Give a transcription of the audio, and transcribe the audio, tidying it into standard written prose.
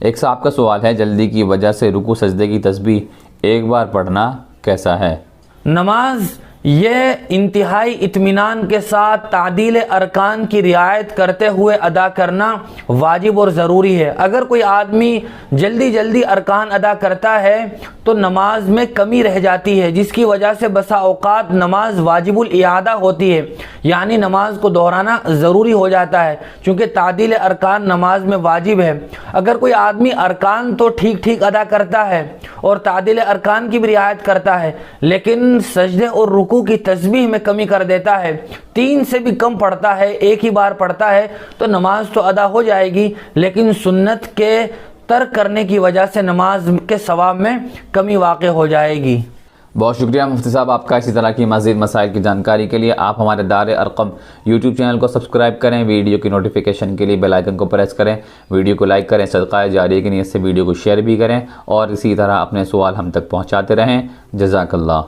एक साहब का सवाल है, जल्दी की वजह से रुकू सजदे की तस्बीह एक बार पढ़ना कैसा है? नमाज ये इंतहाई इत्मीनान के साथ तादील अरकान की रियायत करते हुए अदा करना वाजिब और ज़रूरी है। अगर कोई आदमी जल्दी जल्दी अरकान अदा करता है तो नमाज में कमी रह जाती है, जिसकी वजह से बसा औकात नमाज वाजिबुल इआदा होती है, यानी नमाज को दोहराना ज़रूरी हो जाता है, चूँकि तादील अरकान नमाज में वाजिब है। अगर कोई आदमी अरकान तो ठीक ठीक अदा करता है और तादील अरकान की भी रियायत करता है, लेकिन सजदे और रुकू की तस्बीह में कमी कर देता है, 3 से भी कम पढ़ता है, एक ही बार पढ़ता है, तो नमाज तो अदा हो जाएगी, लेकिन सुन्नत के तर्क करने की वजह से नमाज के सवाब में कमी वाक़ हो जाएगी। बहुत शुक्रिया मुफ्ती साहब आपका। इसी तरह की मज़ीद मसाइल की जानकारी के लिए आप हमारे दारे अरकम यूट्यूब चैनल को सब्सक्राइब करें, वीडियो की नोटिफिकेशन के लिए बेल आइकन को प्रेस करें, वीडियो को लाइक करें, सदका जारिया की नीयत से वीडियो को शेयर भी करें और इसी तरह अपने सवाल हम तक पहुँचाते रहें। जज़ाकल्लाह।